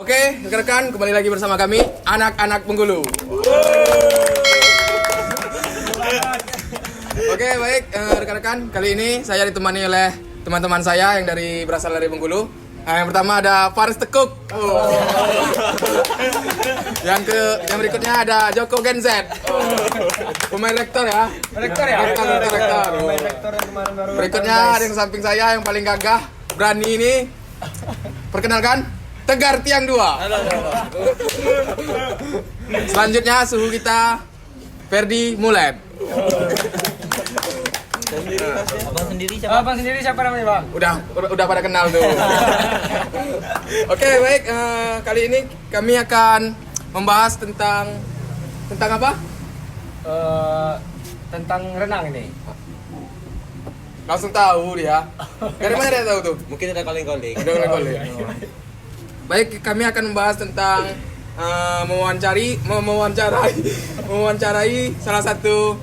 Oke, rekan-rekan, kembali lagi bersama kami, anak-anak Bengkulu. Oke, baik, rekan-rekan, kali ini saya ditemani oleh teman-teman saya yang berasal dari Bengkulu. Yang pertama ada Faris Tekuk. Yang berikutnya ada Joko Genzet. Pemain rektor ya. Rektor. Berikutnya ada yang samping saya yang paling gagah, berani ini. Perkenalkan, Tegar Tiang 2. Selanjutnya suhu kita Ferdi Mulet. Abang sendiri siapa namanya, Bang? Udah pada kenal tuh. Oke, baik, kali ini kami akan membahas tentang apa? Tentang renang ini. Langsung tahu dia. Dari mana dia tahu tuh? Mungkin ada calling-calling. Baik, kami akan membahas tentang mewawancarai salah satu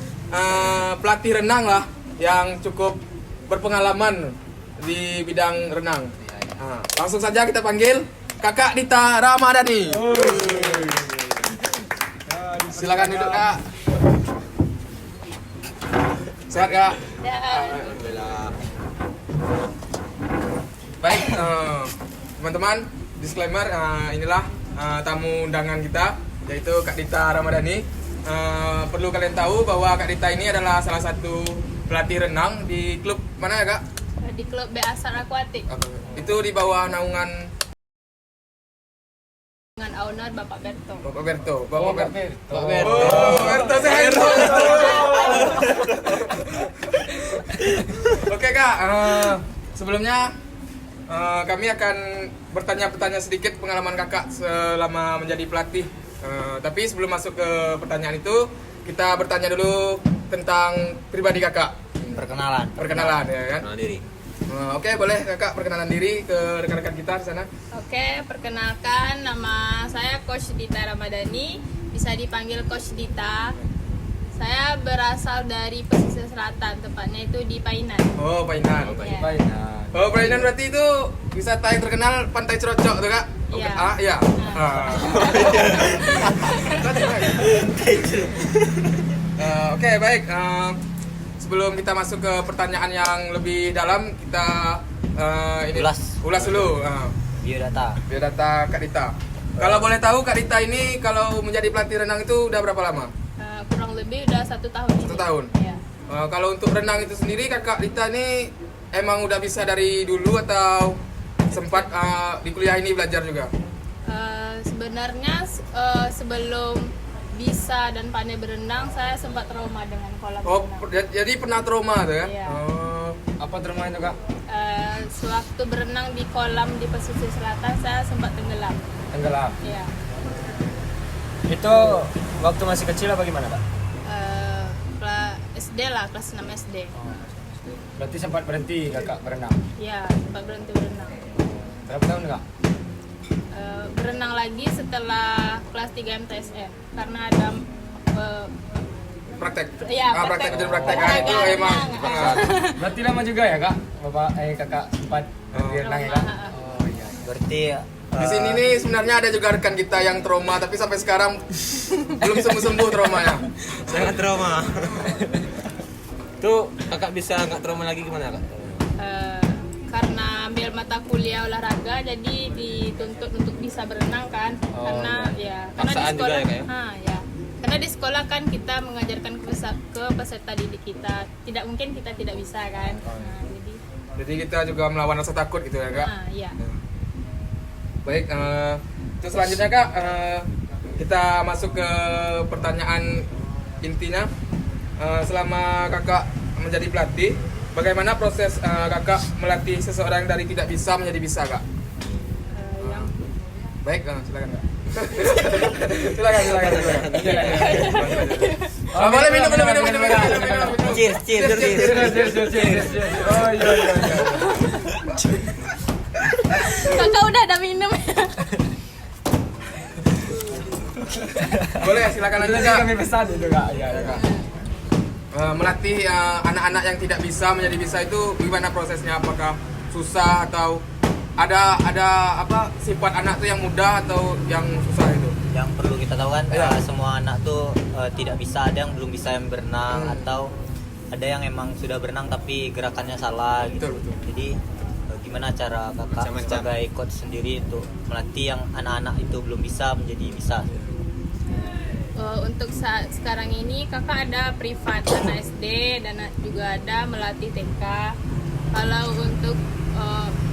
pelatih renang lah yang cukup berpengalaman di bidang renang. Langsung saja kita panggil Kakak Dita Ramadhani. Silakan duduk, Kak. Sehat, Kak? Baik, teman-teman, disclaimer, inilah tamu undangan kita, yaitu Kak Dita Ramadhani. Perlu kalian tahu bahwa Kak Dita ini adalah salah satu pelatih renang di klub mana ya, Kak? Di klub Beasar Aquatic. Itu di bawah naungan Dengan owner Bapak Berto. Bapak Berto. Berto sehat. Oke, Kak, sebelumnya kami akan bertanya sedikit pengalaman Kakak selama menjadi pelatih. Tapi sebelum masuk ke pertanyaan itu, kita bertanya dulu tentang pribadi Kakak. Perkenalan ya kan? Kenal diri. Oke, boleh Kakak perkenalan diri ke rekan-rekan kita di sana. Oke, perkenalkan, nama saya Coach Dita Ramadhani, bisa dipanggil Coach Dita. Saya berasal dari pesisir selatan, tepatnya itu di Painan. Oh, Painan. Iya. Oh, Painan berarti itu wisata yang terkenal Pantai Cerocok tuh, Kak? Iya. Iya. Oke, baik. Sebelum kita masuk ke pertanyaan yang lebih dalam, kita ulas dulu. Biodata Kak Dita. Kalau boleh tahu, Kak Dita ini kalau menjadi pelatih renang itu udah berapa lama? Kurang lebih udah 1 tahun. 1 tahun. Iya. Kalau untuk renang itu sendiri, Kakak Dita ini emang udah bisa dari dulu atau sempat di kuliah ini belajar juga? Sebenarnya sebelum bisa dan pandai berenang, saya sempat trauma dengan kolam Oh, renang. jadi pernah trauma tuh ya? Iya. Apa trauma itu, Kak? Sewaktu berenang di kolam di pesisir selatan, saya sempat tenggelam. Tenggelam. Iya. Itu waktu masih kecil apa gimana, Kak? SD lah, kelas 6 SD. Berarti sempat berhenti Kakak berenang. Iya, sempat berhenti berenang. Berapa tahun, Kak? Berenang lagi setelah kelas 3 MTSN karena ada Praktek? Iya, Praktek. Itu olahraga emang. renang. Berarti lama juga ya, Kak? Kakak sempat berhenti renang ya, Kak? Lama. Oh iya. Berarti Di sini nih sebenarnya ada juga rekan kita yang trauma, tapi sampai sekarang belum sembuh-sembuh traumanya. sangat trauma. Tuh, Kakak bisa nggak trauma lagi gimana, Kak? Karena ambil mata kuliah olahraga, jadi dituntut untuk bisa berenang kan. Karena karena di Paksaan sekolah juga ya, Kak, ya? karena di sekolah kan kita mengajarkan ke peserta didik kita, tidak mungkin kita tidak bisa kan. Jadi kita juga melawan rasa takut gitu ya, Kak? Iya. Baik, terus selanjutnya, Kak, kita masuk ke pertanyaan intinya. Selama Kakak menjadi pelatih, bagaimana proses Kakak melatih seseorang dari tidak bisa menjadi bisa, Kak? Baik, silakan, Kak. silakan. Boleh minum. Cheers. Oh iya. Kakak udah ada minum. Boleh, silakan Tadi aja, Kak. kami pesan itu, Kak. Iya, Kak. Melatih anak-anak yang tidak bisa menjadi bisa itu gimana prosesnya? Apakah susah atau ada apa sifat anak tuh yang mudah atau yang susah itu? Yang perlu kita tahu kan Iya. semua anak tuh tidak bisa, ada yang belum bisa yang berenang atau ada yang emang sudah berenang tapi gerakannya salah gitu. Betul. Jadi gimana cara kakak Macam-macam. sebagai coach sendiri untuk melatih yang anak-anak itu belum bisa menjadi bisa? Untuk saat sekarang ini kakak ada privat anak SD dan juga ada melatih TK. Kalau untuk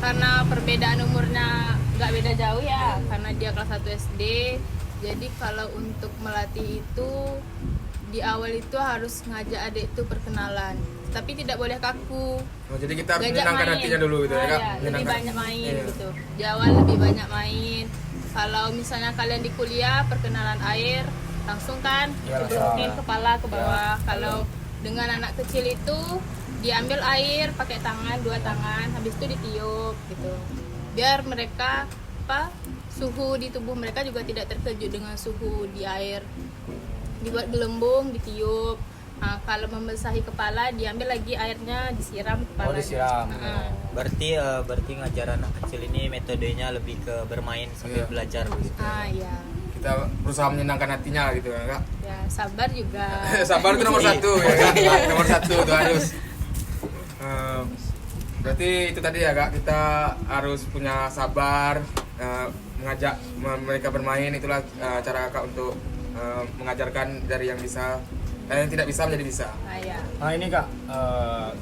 karena perbedaan umurnya nggak beda jauh ya, karena dia kelas 1 SD. Jadi kalau untuk melatih itu di awal itu harus ngajak adik itu perkenalan, tapi tidak boleh kaku. Oh, jadi kita harus Ngajak menyenangkan main. hatinya dulu gitu ya, Kak? Iya, lebih Menyenangkan. banyak main Iya. gitu. Di awal lebih banyak main. Kalau misalnya kalian di kuliah perkenalan air, langsung kan Iya, ceblokin langsung. kepala ke bawah. Kalau dengan anak kecil itu diambil air pakai tangan, 2 tangan, habis itu ditiup gitu. Biar mereka suhu di tubuh mereka juga tidak terkejut dengan suhu di air. Dibuat gelembung, ditiup. Nah, kalau membasahi kepala, diambil lagi airnya, disiram kepala. Oh, disiram. Berarti ngajar anak kecil ini metodenya lebih ke bermain sambil Iya. belajar gitu. Iya. Kita berusaha menyenangkan hatinya gitu ya, Kak. Ya, sabar juga. Sabar itu nomor 1 ya, Kak. Nomor 1 tuh harus. Berarti itu tadi ya, Kak, kita harus punya sabar, mengajak mereka bermain. Itulah cara Kak untuk mengajarkan dari yang bisa, yang tidak bisa menjadi bisa. Nah, ya. Nah ini Kak,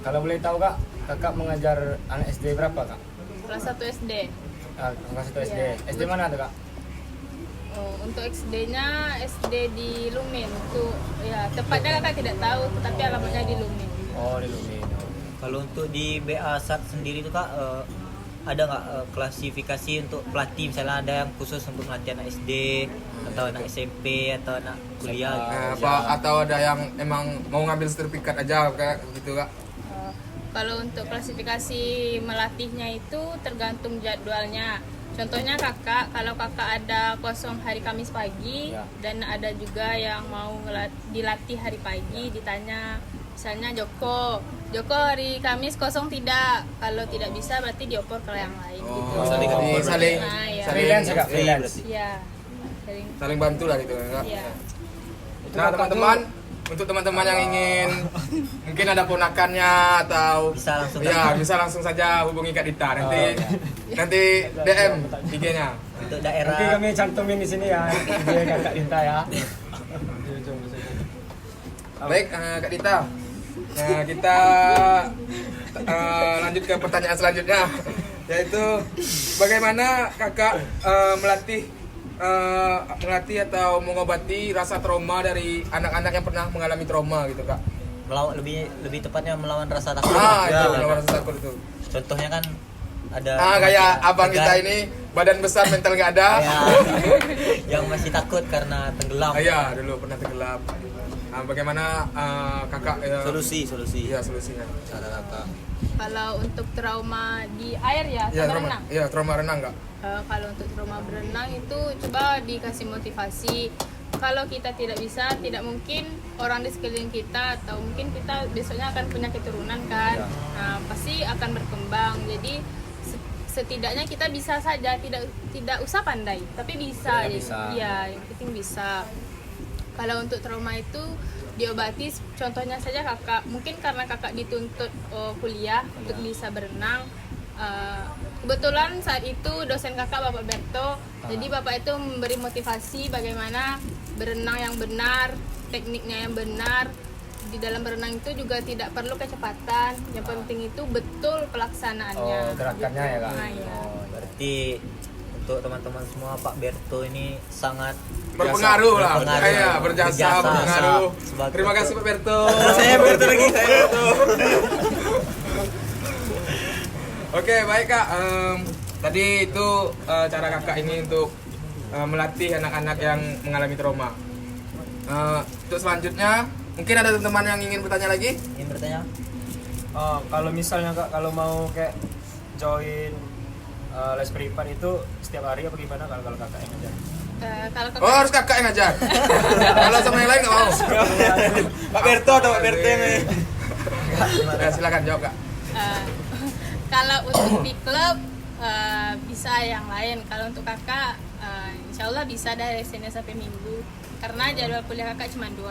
kalau boleh tahu Kak, kakak mengajar anak SD berapa Kak? Kelas 1 SD. Kelas 1 SD. Iya. SD mana tuh Kak? Untuk SD-nya SD di Lumin. Itu ya, tepatnya kakak tidak tahu, tapi alamatnya di Lumin. Oh di Lumin. Kalau untuk di BA SAT sendiri tuh Kak, ada nggak klasifikasi untuk pelatih, misalnya ada yang khusus untuk melatih anak SD atau anak SMP atau anak kuliah gitu? Atau ada yang emang mau ngambil sertifikat aja kayak gitu, Kak? Kalau untuk klasifikasi melatihnya itu tergantung jadwalnya. Contohnya kakak, kalau kakak ada kosong hari Kamis pagi Ya. dan ada juga yang mau dilatih hari pagi, ditanya misalnya Joko hari Kamis kosong tidak? Kalau tidak bisa berarti dioper ke yang lain gitu. saling jadi cover saling Nah, ya. Freelance ya Kak? iya, Freelance. Iya. Sering. saling bantu lah gitu, Kak. Iya. Itu Nah, kakak teman-teman, untuk teman-teman yang ingin mungkin ada ponakannya atau Bisa langsung ya bisa langsung saja hubungi Kak Dita nanti nanti DM IG-nya. untuk Nanti daerah kami cantumin di sini ya, dia Kak Dinta ya. Baik, Kak Dita. Nah, kita lanjut ke pertanyaan selanjutnya, yaitu bagaimana kakak melatih atau mengobati rasa trauma dari anak-anak yang pernah mengalami trauma gitu, Kak? melawan, lebih tepatnya melawan rasa takut. Itu Ya, melawan rasa takut itu. contohnya kan ada Kayak abang kita tegar- ini badan besar mental nggak ada. ya, yang masih takut karena tenggelam. Iya, dulu pernah tenggelam. Bagaimana kakak Solusi. Iya, solusinya. Cara kakak. Kalau untuk trauma di air ya, Iya, sama trauma. renang. Iya, trauma renang nggak? Kalau untuk trauma berenang itu coba dikasih motivasi. Kalau kita tidak bisa, tidak mungkin orang di sekeliling kita atau mungkin kita besoknya akan punya keturunan kan. Nah, pasti akan berkembang. Jadi setidaknya kita bisa saja, tidak usah pandai, tapi bisa. Ya, bisa. Iya, yang penting bisa. Kalau untuk trauma itu diobati, contohnya saja kakak, mungkin karena kakak dituntut kuliah untuk bisa berenang. Kebetulan saat itu dosen kakak Bapak Berto, jadi Bapak itu memberi motivasi bagaimana berenang yang benar, tekniknya yang benar. Di dalam berenang itu juga tidak perlu kecepatan, yang penting itu betul pelaksanaannya. Oh, gerakannya ya Kak? Nah, ya. Berarti untuk teman-teman semua Pak Berto ini sangat Berpengaruh lah. Berpengaruh. Iya, berjasa, berpengaruh. Sebagai- Terima kasih Pak Berto. Saya berarti lagi. Saya tuh. Oke, baik Kak. Tadi itu cara kakak ini untuk melatih anak-anak yang mengalami trauma. Untuk selanjutnya, mungkin ada teman-teman yang ingin bertanya lagi? ingin bertanya. Kalau misalnya Kak, kalau mau kayak join les privat itu setiap hari apa gimana kalau kakak yang ngajar? Kalau kakak Oh, harus kakak yang ngajar. Kalau sama yang lain nggak mau. Pak Berto atau Pak Berto yang ini? Ya, silakan jawab Kak. kalau untuk di klub bisa yang lain. Kalau untuk kakak, insya Allah bisa dari Senin sampai Minggu. Karena jadwal kuliah kakak cuma 2.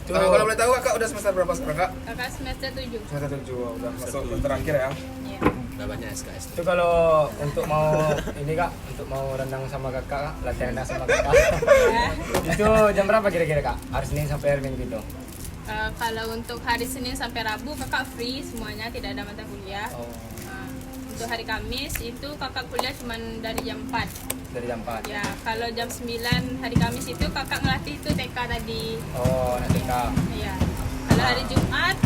Kalau boleh tahu kakak udah semester berapa sekarang kak? Kakak semester 7. Semester 7, udah masuk terakhir ya. Iya. Udah banyak SKS. Itu kalau untuk mau ini kak, untuk mau renang sama kakak, kak, latihan renang sama kakak. Itu jam berapa kira-kira kak? Hari Senin sampai hari Minggu itu? Kalau untuk hari Senin sampai Rabu kakak free semuanya, tidak ada mata kuliah. Oh, Untuk hari Kamis itu kakak kuliah cuma dari jam 4. dari jam 4. Ya, kalau jam 9 hari Kamis itu kakak ngelatih itu TK tadi. Oh, nanti kak. Iya. Kalau hari Jumat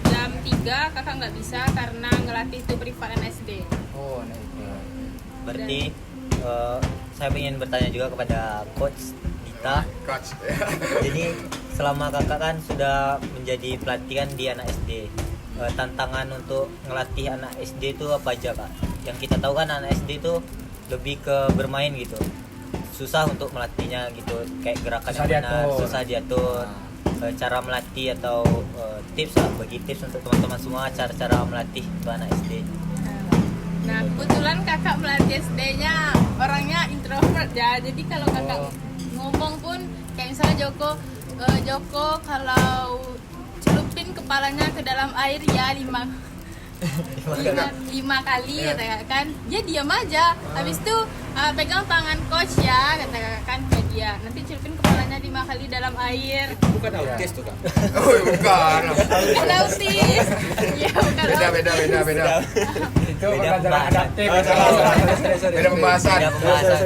jam 3 kakak nggak bisa karena ngelatih itu privat SD. Oh, nanti. Berarti saya ingin bertanya juga kepada Coach Dita. Coach. Jadi selama kakak kan sudah menjadi pelatih kan di anak SD, tantangan untuk ngelatih anak SD itu apa aja kak? Yang kita tahu kan anak SD itu lebih ke bermain gitu, susah untuk melatihnya gitu, kayak gerakan Susah yang benar, diatur. susah diatur. Cara melatih atau tips lah, bagi tips untuk teman-teman semua cara-cara melatih untuk anak SD. Nah, kebetulan kakak melatih SD-nya orangnya introvert ya. Jadi kalau kakak ngomong pun kayak misalnya Joko kalau celupin kepalanya ke dalam air ya 5 kali kata kakak kan, dia diam aja. Habis itu pegang tangan coach ya kata kakak kan ke dia, nanti celupin kepalanya 5 kali dalam air. Bukan autis tuh kak. Oh bukan. Bukan autis. Ya bukan Beda. Itu Beda pembelajaran pembahasan. adaptif. Beda pembahasan. Beda pembahasan.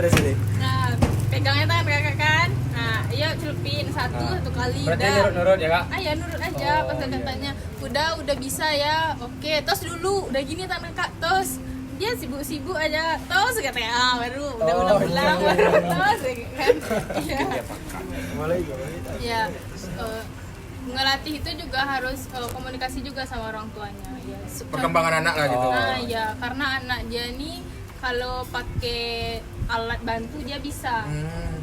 Nah, pegangnya tangan kakak kan. Nah, iya celupin satu kali Berarti dah. nurut-nurut ya kak? Ya nurut aja. Pas kakak tanya, udah bisa ya. Oke, tos dulu. Udah gini tangan kak, tos. Dia sibuk-sibuk aja. Tos katanya, baru udah pulang baru tos kan. Iya. Boleh. Ya, ngelatih itu juga harus komunikasi juga sama orang tuanya. Ya, Perkembangan anak lah gitu. Nah, ya karena anak dia nih kalau pakai alat bantu dia bisa.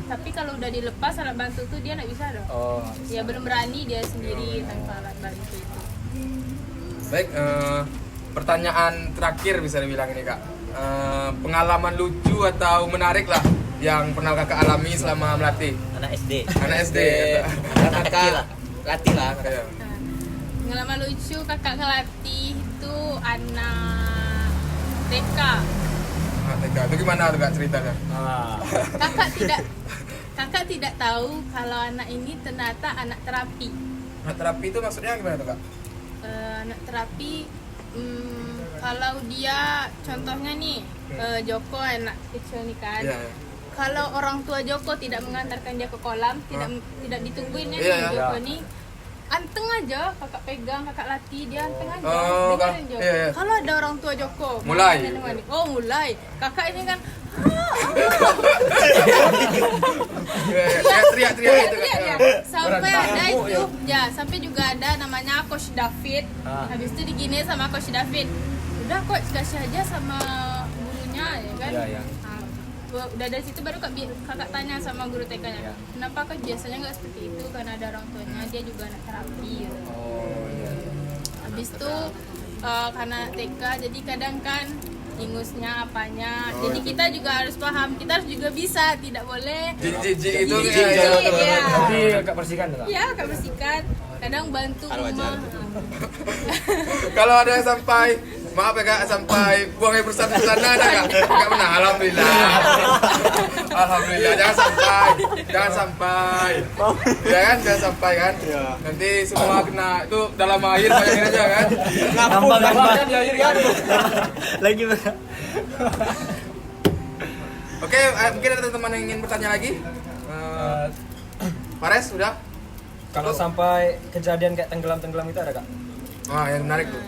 Tapi kalau udah dilepas alat bantu tuh dia nggak bisa dong. Oh, Ya belum berani dia sendiri tanpa alat bantu itu. Baik, pertanyaan terakhir bisa dibilang ini kak. Pengalaman lucu atau menarik lah yang pernah kakak alami selama melatih Anak SD. anak SD. Anak kecil lah. Latih lah. Iya. Nah, pengalaman lucu kakak ngelatih itu anak TK. Anak TK. Itu gimana tuh kak ceritanya? Kakak tidak tahu kalau anak ini ternyata anak terapi. Anak terapi itu maksudnya gimana tuh kak? Anak terapi kalau dia contohnya nih Joko anak kecil nih kan. Iya. Kalau orang tua Joko tidak mengantarkan dia ke kolam, tidak ditungguin ya Iya, nih iya. Joko nih. Anteng aja, kakak pegang, kakak latih, dia anteng aja. Oh, Dengerin, Kak. Joko. Iya, iya. Kalau ada orang tua Joko, Mulai. makanya oh mulai. Kakak ini kan Teriak-teriak itu Iya, kak. iya. Sampai ada itu, ya sampai juga ada namanya Coach David. Habis itu digini sama Coach David. Udah Coach kasih aja sama gurunya ya kan. Iya. Nah, udah dari situ baru kakak tanya sama guru TK-nya. Kenapa Coach biasanya nggak seperti itu? Karena ada orang tuanya, dia juga anak terapi. Gitu. Oh, iya. Habis itu karena TK jadi kadang kan ingusnya apanya. Jadi kita juga harus paham, kita harus juga bisa, tidak boleh Jijik itu Jijik, ya. Nanti kakak bersihkan tuh kak? Iya, kakak bersihkan. Kadang bantu rumah. Kalau ada yang sampai, maaf ya kak, sampai buang air besar di sana ada kak? Enggak pernah, alhamdulillah. Alhamdulillah, jangan sampai. Ya kan, jangan sampai kan. Nanti semua kena itu dalam air bayangin aja kan. Gampang Bahkan di akhir kan? lagi Oke, mungkin ada teman-teman yang ingin bertanya lagi. Fares, udah? Kalau sampai kejadian kayak tenggelam itu ada kak? Wah, yang menarik tuh.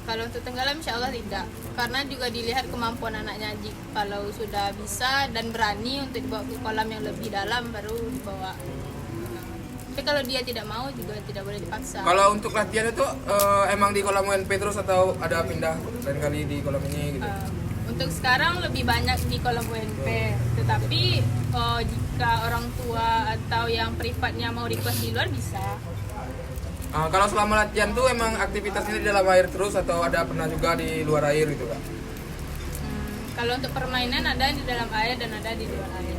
Kalau untuk tenggelam insya Allah tidak. Karena juga dilihat kemampuan anaknya. Kalau sudah bisa dan berani untuk dibawa ke kolam yang lebih dalam baru dibawa. Tapi kalau dia tidak mau juga tidak boleh dipaksa. Kalau untuk latihan itu emang di kolam UNP terus atau ada pindah lain kali di kolam ini gitu? Untuk sekarang lebih banyak di kolam UNP. Tetapi jika orang tua atau yang privatnya mau request di luar bisa. Kalau selama latihan tuh emang aktivitasnya di dalam air terus atau ada pernah juga di luar air gitu kak? Kalau untuk permainan ada di dalam air dan ada di luar air.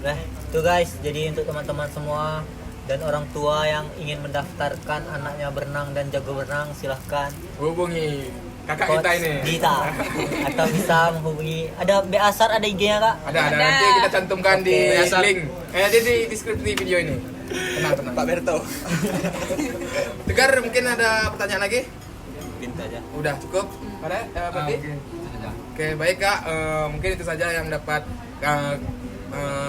Nah, itu guys. Jadi untuk teman-teman semua dan orang tua yang ingin mendaftarkan anaknya berenang dan jago berenang, silahkan Hubungi kakak Coach kita ini. Dita. Atau bisa menghubungi. Ada BA-SAR, ada IG-nya kak? Ada. Ada. Nanti kita cantumkan di Biasa. link. Di deskripsi video ini. Tenang. Pak Berto. Tegar, mungkin ada pertanyaan lagi? Pinta aja. Udah cukup? Ada? Berarti? Oke, baik kak. Mungkin itu saja yang dapat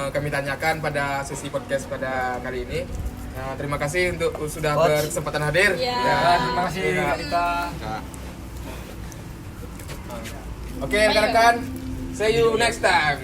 kami tanyakan pada sesi podcast pada kali ini. Terima kasih untuk sudah Coach. berkesempatan hadir. Ya. Terima kasih Kak Dita. Oke, rekan-rekan. See you next time.